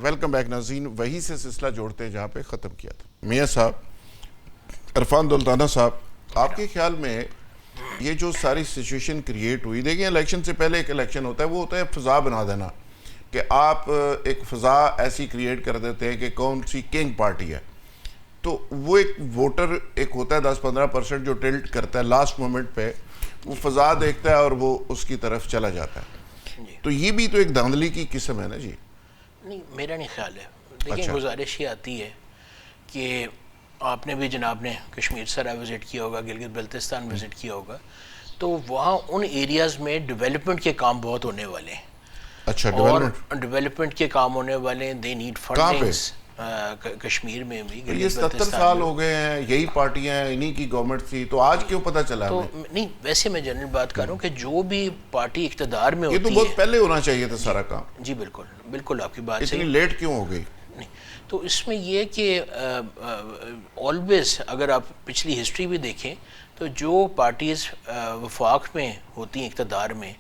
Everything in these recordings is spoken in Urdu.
ویلکم بیک ناظرین. وہی سے سلسلہ جوڑتے ہیں جہاں پہ ختم کیا تھا. میاں صاحب, عرفان دولتانہ صاحب, آپ کے خیال میں یہ جو ساری سچویشن کریٹ ہوئی, دیکھیں الیکشن سے پہلے ایک الیکشن ہوتا ہے, وہ ہوتا ہے فضا بنا دینا, کہ آپ ایک فضا ایسی کریٹ کر دیتے ہیں کہ کون سی کنگ پارٹی ہے, تو وہ ایک ووٹر ایک ہوتا ہے 10-15% جو ٹلٹ کرتا ہے لاسٹ مومنٹ پہ, وہ فضا دیکھتا ہے اور وہ اس کی طرف چلا جاتا ہے. تو یہ بھی تو ایک دھاندلی کی قسم ہے نا جی. نہیں, میرا نہیں خیال ہے. دیکھیں گزارش یہ آتی ہے کہ آپ نے بھی جناب نے کشمیر سرا وزٹ کیا ہوگا, گلگت بلتستان وزٹ کیا ہوگا, تو وہاں ان ایریاز میں ڈیولپمنٹ کے کام بہت ہونے والے ہیں. اچھا, اور ڈیولپمنٹ کے کام ہونے والے ہیں, دے نیڈ فنڈنگز. کشمیر میں بھی یہ 70 سال ہو گئے ہیں, یہی پارٹیاں ہیں, انہی کی گورنمنٹ تھی, تو آج کیوں پتہ چلا تو ہمیں؟ نہیں, ویسے میں جنرل بات کر رہا ہوں کہ جو بھی پارٹی اقتدار میں ہوتی یہ ہے, تو بہت پہلے ہونا چاہیے تھا سارا کام. جی بالکل بالکل آپ کی بات اتنی صحیح. لیٹ کیوں ہو گئی؟ نہیں, تو اس میں یہ کہ آلویز اگر آپ پچھلی ہسٹری بھی دیکھیں تو جو پارٹیز وفاق میں ہوتی ہیں اقتدار میں,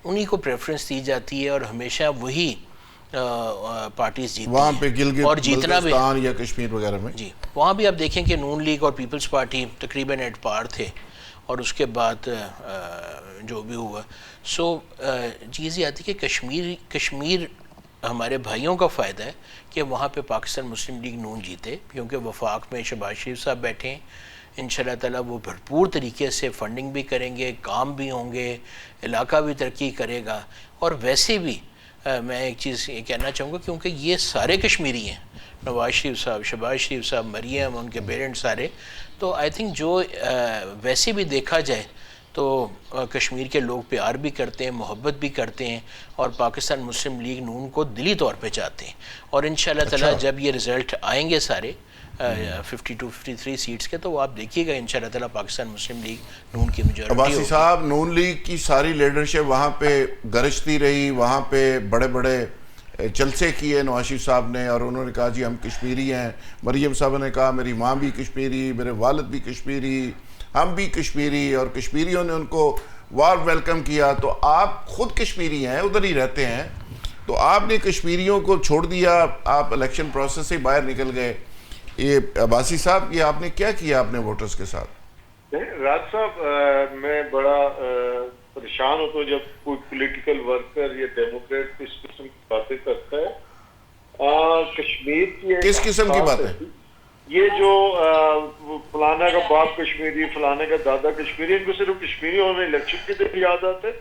انہی کو پریفرنس دی جاتی ہے اور ہمیشہ وہی پارٹیز جیتی وہاں پہ ہیں اور گلگت جیتنا بھی. بلتستان یا کشمیر وغیرہ میں جی, وہاں بھی آپ دیکھیں کہ نون لیگ اور پیپلز پارٹی تقریباً ایٹ پار تھے, اور اس کے بعد جو بھی ہوا. سو چیز یہ آتی کہ کشمیر ہمارے بھائیوں کا فائدہ ہے کہ وہاں پہ پاکستان مسلم لیگ نون جیتے, کیونکہ وفاق میں شہباز شریف صاحب بیٹھے ہیں. انشاءاللہ تعالیٰ وہ بھرپور طریقے سے فنڈنگ بھی کریں گے, کام بھی ہوں گے, علاقہ بھی ترقی کرے گا. اور ویسے بھی میں ایک چیز یہ کہنا چاہوں گا, کیونکہ یہ سارے کشمیری ہیں, نواز شریف صاحب, شہباز شریف صاحب, مریم, ان کے پیرنٹس سارے, تو آئی تھنک جو ویسے بھی دیکھا جائے تو کشمیر کے لوگ پیار بھی کرتے ہیں, محبت بھی کرتے ہیں, اور پاکستان مسلم لیگ نون کو دلی طور پہ چاہتے ہیں. اور انشاءاللہ تعالیٰ جب یہ رزلٹ آئیں گے سارے 52-53 سیٹس کے, تو وہ آپ دیکھیے گا انشاءاللہ تعالیٰ پاکستان مسلم لیگ نون کی میجورٹی ہوگی. عباسی صاحب, نون لیگ کی ساری لیڈرشپ وہاں پہ گرجتی رہی, وہاں پہ بڑے بڑے جلسے کیے نواز شریف صاحب نے, اور انہوں نے کہا جی ہم کشمیری ہیں. مریم صاحب نے کہا میری ماں بھی کشمیری, میرے والد بھی کشمیری, ہم بھی کشمیری, اور کشمیریوں نے ان کو وارم ویلکم کیا. تو آپ خود کشمیری ہیں, ادھر ہی رہتے ہیں, تو آپ نے کشمیریوں کو چھوڑ دیا, آپ الیکشن پروسیس سے باہر نکل گئے. یہ عباسی صاحب, یہ آپ نے کیا کیا اپنے ووٹرز کے ساتھ؟ راج صاحب, میں بڑا پریشان ہوتا ہوں جب کوئی پولیٹیکل ورکر یا ڈیموکریٹ اس قسم کی باتیں کرتا ہے. کشمیر کی کس قسم کی باتیں؟ یہ جو فلانا کا باپ کشمیری, فلانے کا دادا کشمیری, ان کو صرف کشمیری ہونے الیکشن کے دن یاد آتے.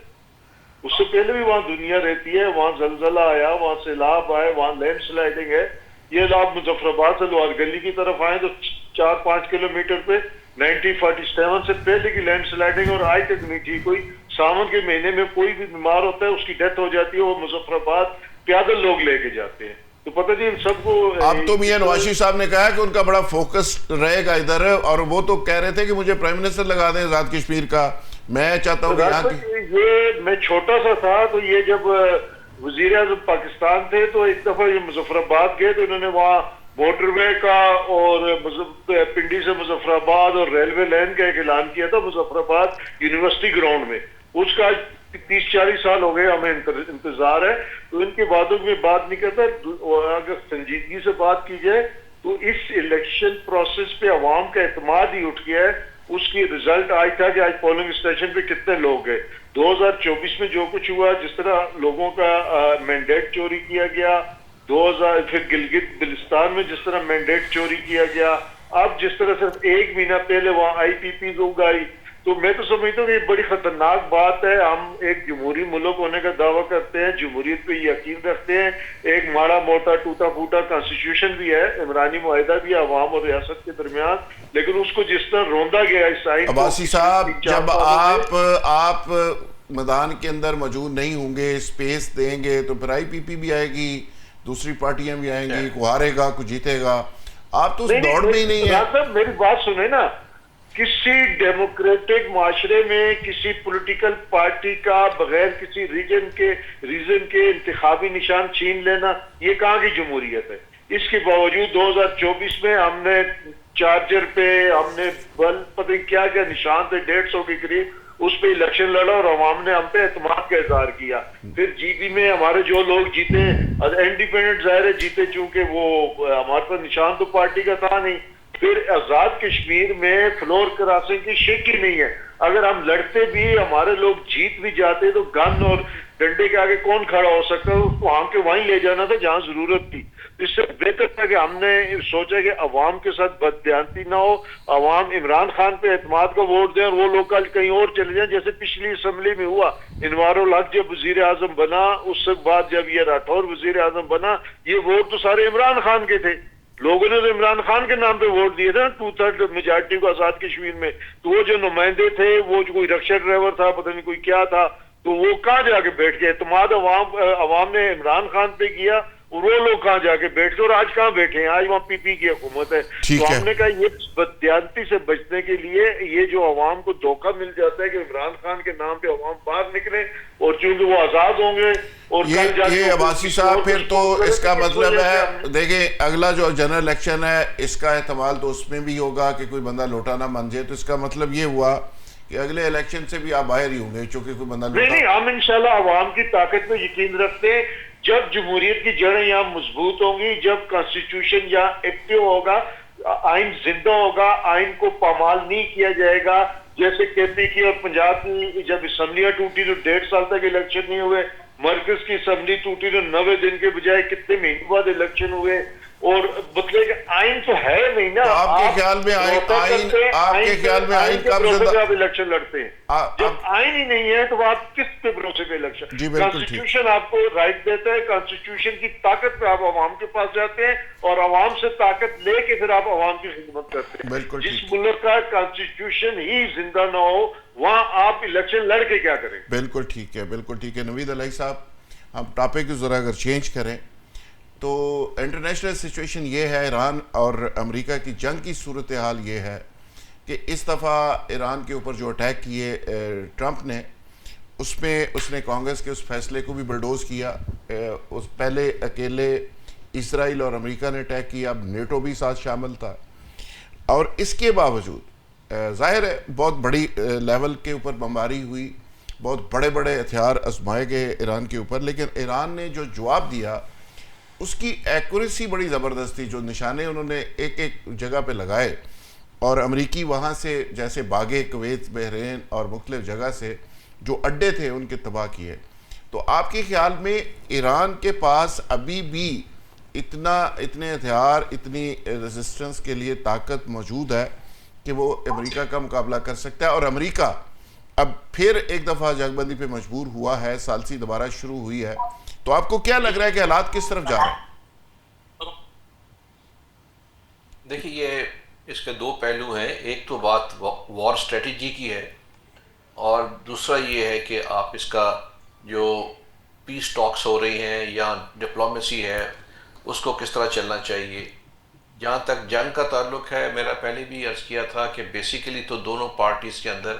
اس سے پہلے بھی وہاں دنیا رہتی ہے, وہاں زلزلہ آیا, وہااں سیلاب آئے, وہاں لینڈ سلائڈنگ ہے. یہ آپ مظفر آباد سے لوہار گلی کی طرف آئیں تو 4-5 کلومیٹر پہ 1947 سے پہلے کی لینڈ سلائڈنگ اور آج تک نہیں تھی. کوئی ساون کے مہینے میں کوئی بھی بیمار ہوتا ہے, اس کی ڈیتھ ہو جاتی ہے, وہ مظفر آباد پیدل لوگ لے کے جاتے ہیں. تو پتہ نہیں ان سب کو. اب تو میاں نواز شریف صاحب نے کہا کہ ان کا بڑا فوکس رہے گا ادھر, اور وہ تو کہہ رہے تھے کہ مجھے پرائم منسٹر لگا دیں آزاد کشمیر کا. میں چاہتا ہوں کہ یہاں کی, یہ میں چھوٹا سا تھا تو یہ جب وزیر اعظم پاکستان تھے تو ایک دفعہ یہ مظفر آباد گئے تو انہوں نے وہاں موٹر وے کا اور پنڈی سے مظفر آباد اور ریلوے لائن کا ایک اعلان کیا تھا مظفر آباد یونیورسٹی گراؤنڈ میں. اس کا 30-40 سال ہو گئے ہمیں انتظار ہے. تو ان کے بعدوں میں بات نہیں کرتا. اگر سنجیدگی سے بات کی جائے تو اس الیکشن پروسیس پہ عوام کا اعتماد ہی اٹھ گیا ہے. اس کی رزلٹ آج تھا کہ آج پولنگ اسٹیشن پہ کتنے لوگ گئے. 2024 میں جو کچھ ہوا, جس طرح لوگوں کا مینڈیٹ چوری کیا گیا, 2000 پھر گلگت بلتستان میں جس طرح مینڈیٹ چوری کیا گیا, اب جس طرح صرف 1 مہینہ پہلے وہاں آئی پی پی لوگ آئی, تو میں تو سمجھتا ہوں کہ یہ بڑی خطرناک بات ہے. ہم ایک جمہوری ملک ہونے کا دعویٰ کرتے ہیں, جمہوریت پہ یقین رکھتے ہیں, ایک ماڑا موٹا ٹوٹا پھوٹا کانسٹیٹیوشن بھی ہے, عمرانی معاہدہ بھی ہے عوام اور ریاست کے درمیان, لیکن اس کو جس طرح روندا گیا اس آئین کو. عباسی صاحب, جب آپ میدان کے اندر موجود نہیں ہوں گے, اسپیس دیں گے, تو پھر آئی پی پی بھی آئے گی, دوسری پارٹیاں بھی آئیں گی, کو ہارے گا کو جیتے گا. آپ تو اس دوڑ میں ہی نہیں ہیں. میری بات سنیں نا, کسی ڈیموکریٹک معاشرے میں کسی پولیٹیکل پارٹی کا بغیر کسی ریجن کے انتخابی نشان چھین لینا, یہ کہاں کی جمہوریت ہے؟ اس کے باوجود 2024 میں ہم نے چارجر پہ, ہم نے بل پتہ کیا کیا نشان تھے 150 کے قریب, اس پہ الیکشن لڑا اور عوام نے ہم پہ اعتماد کا اظہار کیا. پھر جی پی میں ہمارے جو لوگ جیتے انڈیپینڈنٹ ظاہر ہے جیتے چونکہ وہ ہمارے پاس نشان تو پارٹی کا تھا نہیں. پھر آزاد کشمیر میں فلور کراسنگ کی شک ہی نہیں ہے. اگر ہم لڑتے بھی ہمارے لوگ جیت بھی جاتے تو گن اور ڈنڈے کے آگے کون کھڑا ہو سکتا ہے؟ اس کو ہم کے وہیں لے جانا تھا جہاں ضرورت تھی. اس سے بہتر تھا کہ ہم نے سوچا کہ عوام کے ساتھ بددیانتی نہ ہو, عوام عمران خان پہ اعتماد کا ووٹ دیں اور وہ لوگ کل کہیں اور چلے جائیں, جیسے پچھلی اسمبلی میں ہوا. انوار الحق جب وزیر اعظم بنا, اس کے بعد جب یہ راٹھور وزیر اعظم بنا, یہ ووٹ تو سارے عمران خان کے تھے. لوگوں نے تو عمران خان کے نام پہ ووٹ دیے تھے 2/3 میجارٹی کو آزاد کشمیر میں. تو وہ جو نمائندے تھے, وہ جو کوئی رکشا ڈرائیور تھا, پتہ نہیں کوئی کیا تھا, تو وہ کہاں جا کے بیٹھ گئے؟ اعتماد عوام نے عمران خان پہ کیا اور وہ لوگ کہاں جا کے بیٹھ گئے, اور آج کہاں بیٹھے ہیں؟ آج وہاں پی پی کی حکومت ہے. تو ہم نے کہا یہ بددیانتی سے بچنے کے لیے یہ جو عوام کو دھوکہ مل جاتا ہے کہ عمران خان کے نام پہ عوام باہر نکلے, اور چونکہ وہ آزاد ہوں گے. اور یہ عباسی صاحب پھر تو اس کا مطلب ہے دیکھیں اگلا جو جنرل الیکشن ہے اس کا احتمال تو اس میں بھی ہوگا کہ کوئی بندہ لوٹا نہ مان جائے. تو اس کا مطلب یہ ہوا کہ اگلے الیکشن سے بھی آپ باہر ہی ہوں گے چونکہ کوئی بندہ لوٹا. نہیں, ہم انشاءاللہ عوام کی طاقت پہ یقین رکھتے ہیں. جب جمہوریت کی جڑیں یہاں مضبوط ہوں گی, جب کانسٹیٹیوشن یہاں ایکٹیو ہوگا, آئین زندہ ہوگا, آئین کو پامال نہیں کیا جائے گا. جیسے کے پی کی اور پنجاب کی جب اسمبلیاں ٹوٹی تو 1.5 سال تک الیکشن نہیں ہوئے, مرکز کی اسمبلی ٹوٹی تو 90 دن کے بجائے کتنے مہینے بعد الیکشن ہوئے. اور مطلب کہ آئین تو ہے نہیں نا. آپ کے خیال میں آئین کب زندہ آپ الیکشن لڑتے ہیں؟ جب آئین ہی نہیں ہے تو آپ کس کے بھروسے پہ الیکشن؟ کانسٹیٹیوشن آپ کو رائٹ دیتا ہے, کانسٹیٹیوشن کی طاقت پہ آپ عوام کے پاس جاتے ہیں اور عوام سے طاقت لے کے پھر آپ عوام کی خدمت کرتے ہیں. جس ملک کا کانسٹیٹیوشن ہی زندہ نہ ہو وہاں آپ الیکشن لڑ کے کیا کریں؟ بالکل ٹھیک ہے, بالکل ٹھیک ہے. نوید علیہ صاحب, ہم ٹاپک ذرا اگر چینج کریں تو انٹرنیشنل سچویشن یہ ہے, ایران اور امریکہ کی جنگ کی صورتحال یہ ہے کہ اس دفعہ ایران کے اوپر جو اٹیک کیے ٹرمپ نے, اس میں اس نے کانگریس کے اس فیصلے کو بھی بلڈوز کیا. اس پہلے اکیلے اسرائیل اور امریکہ نے اٹیک کیا, اب نیٹو بھی ساتھ شامل تھا. اور اس کے باوجود ظاہر ہے بہت بڑی لیول کے اوپر بمباری ہوئی, بہت بڑے بڑے ہتھیار آزمائے گئے ایران کے اوپر, لیکن ایران نے جو جواب دیا اس کی ایکوریسی بڑی زبردست تھی. جو نشانے انہوں نے ایک ایک جگہ پہ لگائے اور امریکی وہاں سے جیسے باغے کویت, بحرین اور مختلف جگہ سے جو اڈے تھے ان کے تباہ کیے. تو آپ کے خیال میں ایران کے پاس ابھی بھی اتنے ہتھیار, اتنی ریزسٹنس کے لیے طاقت موجود ہے کہ وہ امریکہ کا مقابلہ کر سکتا ہے؟ اور امریکہ اب پھر ایک دفعہ جنگ بندی پہ مجبور ہوا ہے, ثالثی دوبارہ شروع ہوئی ہے, تو آپ کو کیا لگ رہا ہے کہ حالات کس طرف جا رہے ہیں؟ دیکھیں یہ اس کے دو پہلو ہیں. ایک تو بات وار اسٹریٹجی کی ہے اور دوسرا یہ ہے کہ آپ اس کا جو پیس ٹاکس ہو رہی ہیں یا ڈپلومیسی ہے اس کو کس طرح چلنا چاہیے. جہاں تک جنگ کا تعلق ہے, میرا پہلے بھی عرض کیا تھا کہ بیسیکلی تو دونوں پارٹیز کے اندر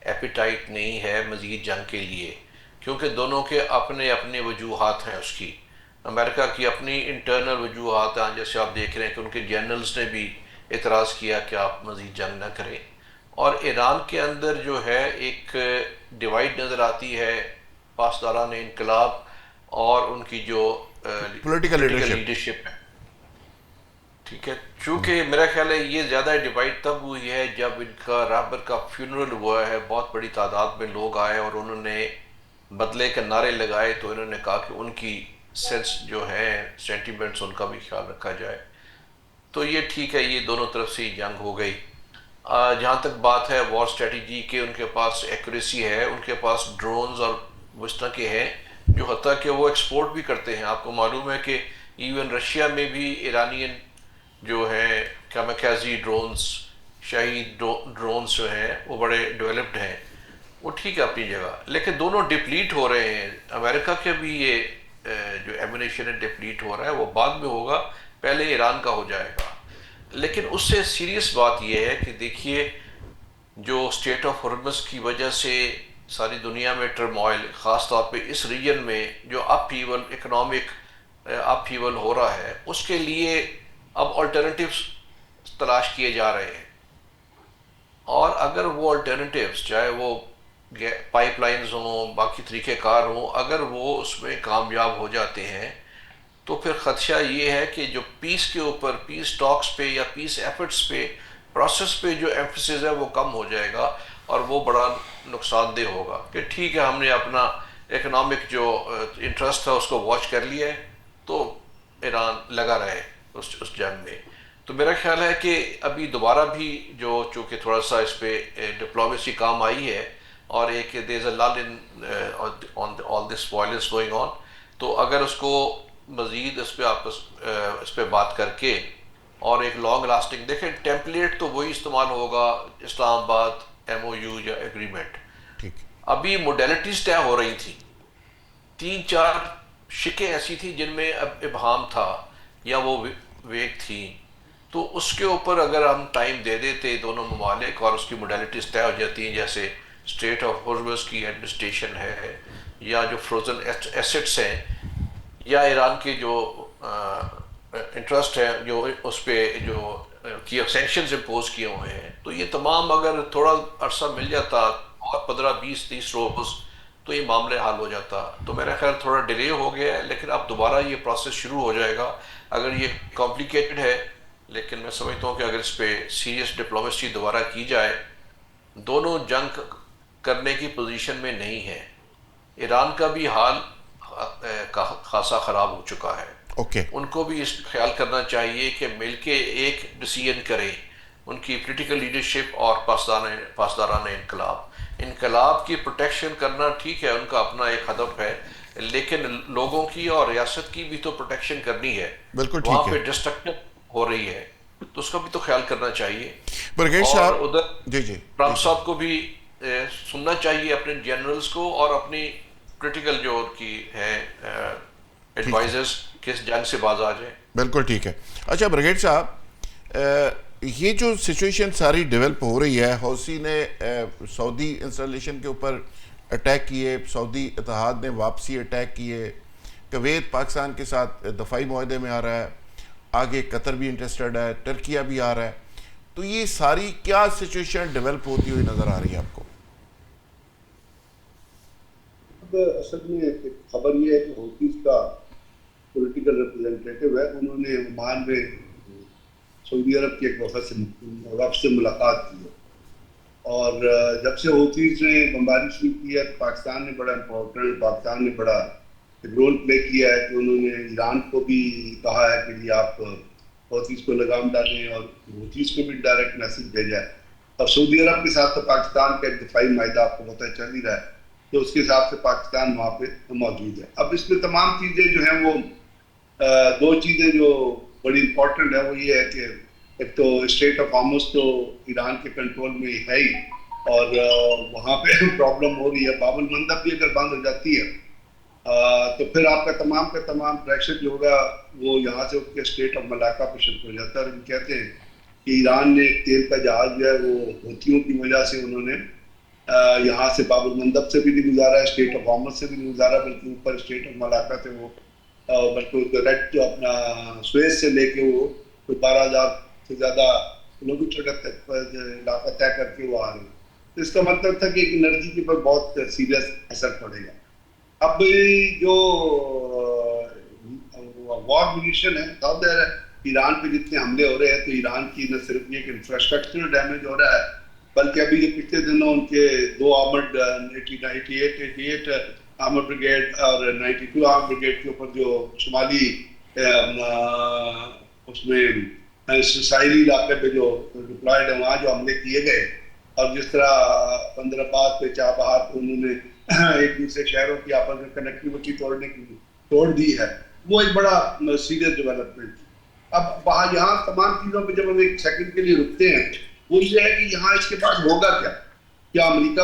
ایپیٹائٹ نہیں ہے مزید جنگ کے لیے, کیونکہ دونوں کے اپنے اپنے وجوہات ہیں. اس کی امریکہ کی اپنی انٹرنل وجوہات ہیں, جیسے آپ دیکھ رہے ہیں کہ ان کے جنرلز نے بھی اعتراض کیا کہ آپ مزید جنگ نہ کریں. اور ایران کے اندر جو ہے ایک ڈیوائیڈ نظر آتی ہے پاسداران انقلاب اور ان کی جو پولیٹیکل لیڈرشپ ہے. ٹھیک ہے, چونکہ میرا خیال ہے یہ زیادہ ڈیوائیڈ تب ہوئی ہے جب ان کا رہبر کا فیونرل ہوا ہے, بہت بڑی تعداد میں لوگ آئے اور انہوں نے بدلے کے نعرے لگائے. تو انہوں نے کہا کہ ان کی سینس جو ہے سینٹیمنٹس ان کا بھی خیال رکھا جائے. تو یہ ٹھیک ہے, یہ دونوں طرف سے جنگ ہو گئی. جہاں تک بات ہے وار اسٹریٹجی کے, ان کے پاس ایکوریسی ہے, ان کے پاس ڈرونز اور اس طرح کے ہیں جو حتیٰ کہ وہ ایکسپورٹ بھی کرتے ہیں. آپ کو معلوم ہے کہ ایون رشیا میں بھی ایرانین جو ہیں کیمکیزی ڈرونز, شہید ڈرونز جو ہیں وہ بڑے ڈیولپڈ ہیں. وہ ٹھیک ہے اپنی جگہ, لیکن دونوں ڈپلیٹ ہو رہے ہیں. امریکہ کے بھی یہ جو ایمونیشن ہے ڈپلیٹ ہو رہا ہے, وہ بعد میں ہوگا, پہلے ایران کا ہو جائے گا. لیکن اس سے سیریس بات یہ ہے کہ دیکھیے جو اسٹیٹ آف ہارمز کی وجہ سے ساری دنیا میں ٹرموائل, خاص طور پہ اس ریجن میں جو اپ ہیول, اکنامک اپ ہیول ہو رہا ہے, اس کے لیے اب الٹرنیٹیوز تلاش کیے جا رہے ہیں. اور اگر وہ الٹرنیٹیوز چاہے وہ پائپ لائنز ہوں، باقی طریقہ کار ہوں، اگر وہ اس میں کامیاب ہو جاتے ہیں تو پھر خدشہ یہ ہے کہ جو پیس کے اوپر، پیس ٹاکس پہ یا پیس ایفرٹس پہ، پروسیس پہ جو ایمفسس ہے وہ کم ہو جائے گا، اور وہ بڑا نقصان دہ ہوگا کہ ٹھیک ہے ہم نے اپنا اکنامک جو انٹرسٹ تھا اس کو واچ کر لیا ہے، تو ایران لگا رہے اس جنگ میں. تو میرا خیال ہے کہ ابھی دوبارہ بھی جو چونکہ تھوڑا سا اس پہ ڈپلومیسی کام آئی ہے، اور ایک دیر از اے لل ان آل دس وائلنس گوئنگ آن، تو اگر اس کو مزید اس پہ اس پہ بات کر کے اور ایک لانگ لاسٹنگ، دیکھیں ٹیمپلیٹ تو وہی استعمال ہوگا، اسلام آباد ایم او یو یا ایگریمنٹ. ٹھیک. ابھی موڈیلٹیز طے ہو رہی تھی، 3-4 شکیں ایسی تھیں جن میں اب ابہام تھا یا وہ ویک تھی، تو اس کے اوپر اگر ہم ٹائم دے دیتے دونوں ممالک اور اس کی موڈیلٹیز طے ہو جاتی ہیں، جیسے اسٹیٹ آف ہارمز کی ایڈمنسٹریشن ہے، یا جو فروزن ایسٹس ہیں، یا ایران کے جو انٹرسٹ ہے جو اس پہ جو سینکشنز امپوز کیے ہوئے ہیں، تو یہ تمام اگر تھوڑا عرصہ مل جاتا اور 15-20-30 روز تو یہ معاملے حل ہو جاتا. تو میرا خیال تھوڑا ڈیلے ہو گیا ہے، لیکن اب دوبارہ یہ پروسیس شروع ہو جائے گا. اگر یہ کمپلیکیٹڈ ہے، لیکن میں سمجھتا ہوں کہ اگر اس پہ سیریس ڈپلومیسی دوبارہ کی جائے، دونوں جنگ کرنے کی پوزیشن میں نہیں ہے. ایران کا بھی حال خاصا خراب ہو چکا ہے. اوکے. ان کو بھی اس خیال کرنا چاہیے کہ مل کے ایک ڈیسیژن کریں، ان کی پولیٹیکل لیڈرشپ اور پاسدارانہ انقلاب کی پروٹیکشن کرنا. ٹھیک ہے ان کا اپنا ایک ہدف ہے، لیکن لوگوں کی اور ریاست کی بھی تو پروٹیکشن کرنی ہے. بالکل ٹھیک وہاں ہے. پہ ڈسٹرکشن ہو رہی ہے تو اس کا بھی تو خیال کرنا چاہیے. برگیڈ اور صاحب، ادھر جی ٹرمپ صاحب کو بھی سننا چاہیے اپنے جنرلز کو اور اپنی پولیٹیکل جو ان کی ہے ایڈوائزرز، کس جنگ سے باز آ جائیں. بالکل ٹھیک ہے. اچھا برگیڈ صاحب، یہ جو سچویشن ساری ڈیولپ ہو رہی ہے، حوثی نے سعودی انسٹالیشن کے اوپر اٹیک کیے، سعودی اتحاد نے واپسی اٹیک کیے، کویت پاکستان کے ساتھ دفاعی معاہدے میں آ رہا ہے، آگے قطر بھی انٹرسٹڈ ہے، ترکیہ بھی آ رہا ہے. تو یہ ساری کیا سچویشن ڈیولپ ہوتی ہوئی نظر آ رہی ہے آپ کو؟ اصل میں خبر یہ ہے کہ حوثیز کا پولیٹیکل ریپرزینٹیٹیو ہے، انہوں نے عمان میں سعودی عرب کے ایک وفد سے ملاقات کی ہے، اور جب سے حوثیز نے بمباری شروع کی ہے تو پاکستان نے بڑا رول پلے کیا ہے کہ انہوں نے ایران کو بھی کہا ہے کہ آپ حوثیز کو لگام ڈالیں، اور حوثیز کو بھی ڈائریکٹ میسج بھیجا ہے. اور سعودی عرب کے ساتھ تو پاکستان کا ایک دفاعی معاہدہ آپ کو پتہ چل ہی رہا ہے، تو اس کے حساب سے پاکستان وہاں پہ موجود ہے. اب اس میں تمام چیزیں جو ہیں وہ دو چیزیں جو بڑی امپورٹنٹ ہے وہ یہ ہے کہ ایک تو اسٹیٹ آف ہارمز تو ایران کے کنٹرول میں ہے ہی، اور وہاں پہ پرابلم ہو رہی ہے. باب المندب بھی اگر بند ہو جاتی ہے تو پھر آپ کا تمام پریشر جو ہوگا وہ یہاں سے اٹھ کے اسٹیٹ آف ملاکا پہ شفٹ ہو جاتا ہے. اور ہم کہتے ہیں کہ ایران نے تیل کا جہاز جو ہے وہ حوثیوں کی وجہ سے انہوں نے یہاں سے باب المندب سے بھی نہیں گزارا، اسٹیٹ آف ہارمز سے بھی نہیں گزارا، بلکہ اوپر اسٹیٹ آف ملاکا سے وہ بلکہ ریڈ جو اپنا سویز سے لے کے وہ 12,000 سے زیادہ کلو میٹر کا علاقہ طے کر کے وہ آ رہے ہیں. تو اس کا مطلب تھا کہ ایک انرجی کے اوپر بہت سیریس اثر پڑے گا. اب جو وار میونیشن ہے، ظاہر ہے ایران پہ جتنے حملے ہو رہے ہیں تو ایران کی نہ صرف یہ کہ انفراسٹرکچر ڈیمیج ہو رہا ہے، بلکہ ابھی یہ پچھلے دنوں ان کے 2 آرمڈ 88 آرمڈ بریگیڈ اور 92 آرمڈ بریگیڈ کے اوپر جو شمالی اس میں ساحلی علاقے پہ جو ڈپلائڈ ہیں وہاں جو حملے کیے گئے، اور جس طرح بندرآباد پہ چابہار پہ انہوں نے ایک دوسرے شہروں کی آپس میں کنیکٹیوٹی توڑ دی ہے، وہ ایک بڑا سیریس ڈیولپمنٹ. اب یہاں تمام چیزوں پہ جب ہم ایک سیکنڈ کے لیے رکتے ہیں، وہ یہ ہے کہ یہاں اس کے بعد ہوگا کیا امریکہ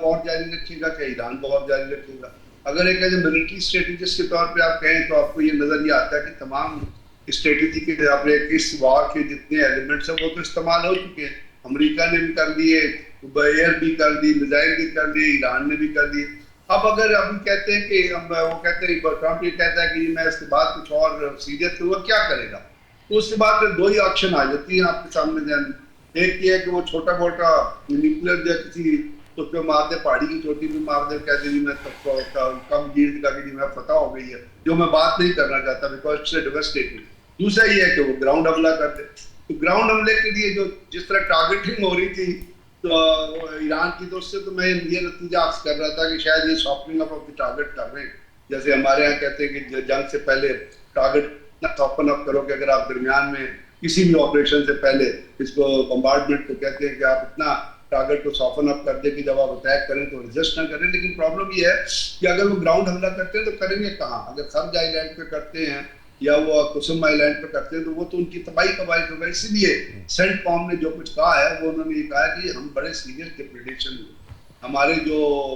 وار جاری رکھے گا، کیا ایران وار جاری رکھے گا؟ اگر ایک ایسے ملٹری اسٹریٹجسٹ کے طور پہ آپ کہیں تو آپ کو یہ نظر یہ آتا ہے کہ تمام اسٹریٹجی کے حساب سے اس وار کے جتنے ایلیمنٹس ہیں وہ تو استعمال ہو چکے ہیں. امریکہ نے بھی کر لیے، ایئر بھی کر دی، میزائل بھی کر لیے، ایران نے بھی کر دی. اب اگر ہم کہتے ہیں کہ وہ کہتے ہیں ٹرمپ یہ کہتا ہے کہ میں اس کے بعد کچھ اور سیریس ہوا کیا کرے گا، تو اس کے بعد پھر 2 ہی آپشن آ جاتی ہیں آپ کے سامنے. ایک یہ ہے کہ وہ چھوٹا موٹا نیوکلیر یا کسی تو اس پہ مار دے, پہاڑی کی چوٹی پہ مار دے, کہتے جی میں کم ییلڈ کا کہ جی میں فتح ہو گئی ہے, جو میں بات نہیں کرنا چاہتا بیکاز اٹس اے ڈیواسٹیٹنگ. دوسرا یہ ہے کہ وہ گراؤنڈ حملہ کرتے. تو گراؤنڈ حملے کے لیے جو جس طرح ٹارگیٹنگ ہو رہی تھی تو ایران کی, تو اس سے تو میں یہ نتیجہ عکس کر رہا تھا کہ شاید یہ سافٹنگ اپ آف دی ٹارگیٹ کر رہے ہیں. جیسے ہمارے یہاں کہتے ہیں کہ جنگ سے پہلے ٹارگیٹ سافٹن اپ کرو, کہ اگر آپ درمیان میں کسی بھی آپریشن سے پہلے اس کو بمبارڈمنٹ کو کہتے ہیں کہ آپ اتنا ٹارگیٹ کو سافٹن اپ کر دیں کہ جب آپ اٹیک کریں تو ریزسٹ نہ کریں. لیکن پرابلم یہ ہے کہ اگر وہ گراؤنڈ حملہ کرتے ہیں تو کریں گے کہاں؟ اگر خرج آئی لینڈ پہ کرتے ہیں یا وہ قسم آئی لینڈ پہ کرتے ہیں تو وہ تو ان کی تباہی کا باعث ہوگا. اسی لیے سینٹ کام نے جو کچھ کہا ہے وہ انہوں نے یہ کہا کہ ہم بڑے سیریس کے پریڈکشن, ہمارے جو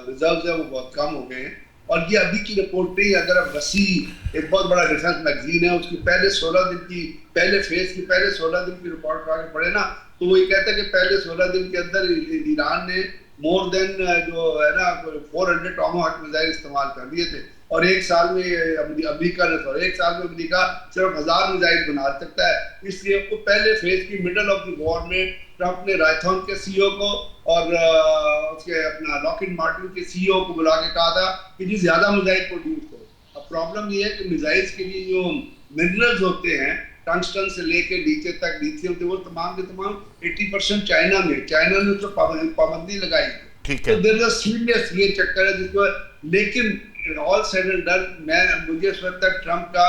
ریزروز ہیں وہ بہت کم ہو گئے ہیں. اور یہ ابھی کی رپورٹ نہیں, اگر اب وسیع ایک بہت بڑا ڈیفینس میگزین ہے, اس کی پہلے 16 دن کی پہلے فیز کی پہلے 16 دن کی رپورٹ اٹھا کے پڑھے نا, تو وہ یہ کہتا ہے کہ پہلے 16 دن کے اندر ایران نے مور دین جو ہے نا 400 ٹاماہاک میزائل استعمال کر دیے تھے, اور ایک سال میں امریکہ نے ایک سال میں امریکہ صرف 1000 میزائل بنا سکتا ہے. اس لیے وہ پہلے فیز کی مڈل آف دی وار میں ٹرمپ نے رائتھون کے سی او کو اور اس کے اپنا لاکہیڈ مارٹن کے سی او کو بلا کے کہا تھا کہ جی زیادہ میزائل پروڈیوس کرو. اب پرابلم یہ ہے کہ میزائلس کے لیے جو منرلز ہوتے ہیں ٹنگسٹن سے لے کے نیچے تک لیتھیم تھے, وہ تمام کے تمام 80% چائنا میں, چائنا نے اس پر پابندی لگائی. تو دیر از سیریس یہ چکر ہے جس کو, لیکن آل سیڈ اینڈ ڈن مجھے اس وقت تک ٹرمپ کا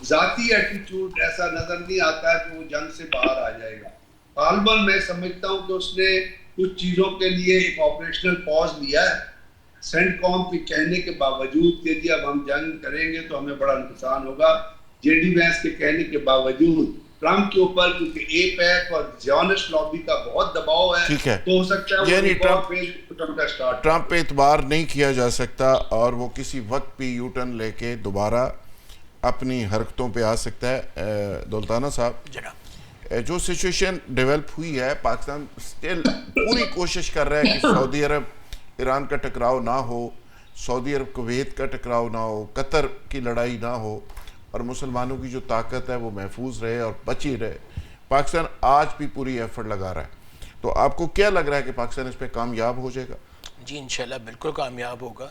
ذاتی ایٹیٹیوڈ ایسا نظر نہیں آتا ہے کہ وہ جنگ سے باہر آ جائے گا. غالباً میں سمجھتا ہوں کہ اس نے کچھ چیزوں کے لیے ایک آپریشنل پاز لیا ہے سینٹ کام کے کہنے کے باوجود کہ جی اب ہم جنگ کریں گے تو ہمیں بڑا نقصان ہوگا. جے ڈی وینس کے کہنے کے باوجود ٹرمپ کے اوپر کیونکہ اے پیک اور زیونسٹ لابی کا بہت دباؤ ہے, تو ہو سکتا ہے یعنی ٹرمپ پہ اعتبار نہیں کیا جا سکتا اور وہ کسی وقت بھی یو ٹرن لے کے دوبارہ اپنی حرکتوں پہ آ سکتا ہے. دولتانہ صاحب جناب, جو سچویشن ڈیولپ ہوئی ہے, پاکستان سٹل پوری کوشش کر رہا ہے کہ سعودی عرب ایران کا ٹکراؤ نہ ہو, سعودی عرب کویت کا ٹکراؤ نہ ہو, قطر کی لڑائی نہ ہو, اور مسلمانوں کی جو طاقت ہے وہ محفوظ رہے اور بچی رہے. پاکستان آج بھی پوری ایفرٹ لگا رہا ہے. تو آپ کو کیا لگ رہا ہے کہ پاکستان اس پہ کامیاب ہو جائے گا؟ جی انشاءاللہ بالکل کامیاب ہوگا.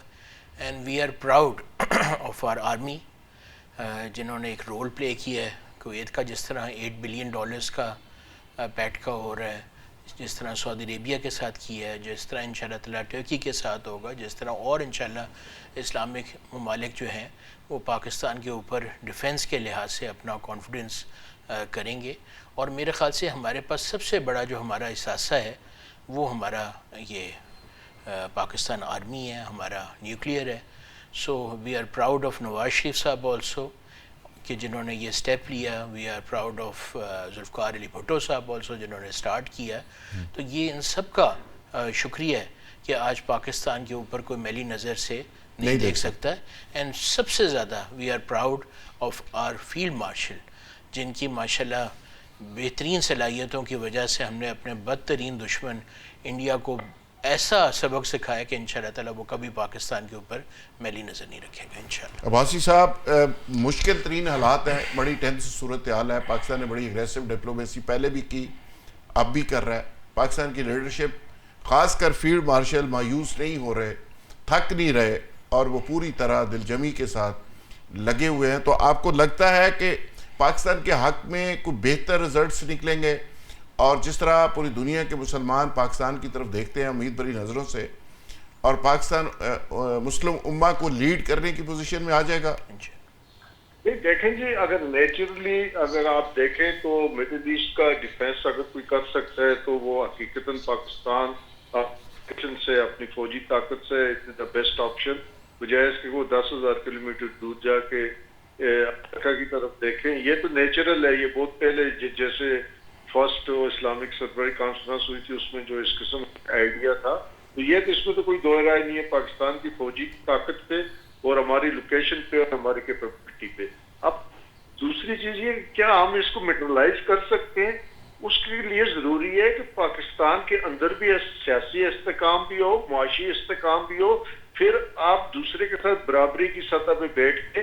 And we are proud of our army, جنہوں نے ایک رول پلے کیا ہے. کویت کا جس طرح $8 بلین کا پیٹ کا ہو رہا ہے, جس طرح سعودی عربیہ کے ساتھ کیا ہے, جس طرح انشاءاللہ تعالیٰ ٹرکی کے ساتھ ہوگا, جس طرح اور انشاءاللہ اسلامک ممالک جو ہیں وہ پاکستان کے اوپر ڈیفنس کے لحاظ سے اپنا کانفیڈنس کریں گے. اور میرے خیال سے ہمارے پاس سب سے بڑا جو ہمارا اثاثہ ہے وہ ہمارا یہ پاکستان آرمی ہے, ہمارا نیوکلیئر ہے. So we are proud of Nawaz Sharif sahab also کہ جنہوں نے یہ سٹیپ لیا. We are proud of Zulfikar Ali Bhutto sahab also جنہوں نے سٹارٹ کیا. تو یہ ان سب کا شکریہ ہے کہ آج پاکستان کے اوپر کوئی میلی نظر سے نہیں دیکھ سکتا ہے. اینڈ سب سے زیادہ we are proud of our field marshal, جن کی ماشاءاللہ بہترین صلاحیتوں کی وجہ سے ہم نے اپنے بدترین دشمن انڈیا کو ایسا سبق سکھایا کہ انشاءاللہ تعالیٰ وہ کبھی پاکستان کے اوپر میلی نظر نہیں رکھے گا انشاءاللہ. عباسی صاحب, مشکل ترین حالات ہیں, بڑی ٹینس صورتحال ہے. پاکستان نے بڑی اگریسو ڈپلومیسی پہلے بھی کی, اب بھی کر رہا ہے. پاکستان کی لیڈرشپ خاص کر فیلڈ مارشل مایوس نہیں ہو رہے, تھک نہیں رہے, اور وہ پوری طرح دل جمی کے ساتھ لگے ہوئے ہیں. تو آپ کو لگتا ہے کہ پاکستان کے حق میں کوئی بہتر رزلٹس نکلیں گے, اور جس طرح پوری دنیا کے مسلمان پاکستان کی طرف دیکھتے ہیں امید بھری نظروں سے, اور پاکستان مسلم امہ کو لیڈ کرنے کی پوزیشن میں آ جائے گا؟ دیکھیں جی, اگر نیچرلی اگر آپ دیکھیں تو مڈل ایسٹ کا ڈیفینس اگر کوئی کر سکتا ہے تو وہ حقیقتاً پاکستان سے اپنی فوجی طاقت سے دا بیسٹ آپشن, بجائے اس کہ وہ 10,000 کلومیٹر دور جا کے امریکہ کی طرف دیکھیں. یہ تو نیچرل ہے, یہ بہت پہلے جیسے فرسٹ اسلامک سربراہی کانفرنس ہوئی تھی اس میں جو اس قسم کا آئیڈیا تھا, تو یہ تو اس میں تو کوئی دو رائے نہیں ہے پاکستان کی فوجی طاقت پہ اور ہماری لوکیشن پہ اور ہماری کیپیبلٹی پہ. اب دوسری چیز یہ کیا ہم اس کو میٹرلائز کر سکتے ہیں, اس کے لیے ضروری ہے کہ پاکستان کے اندر بھی سیاسی استحکام بھی ہو, معاشی استحکام بھی ہو, پھر آپ دوسرے کے ساتھ برابری کی سطح پہ بیٹھ کے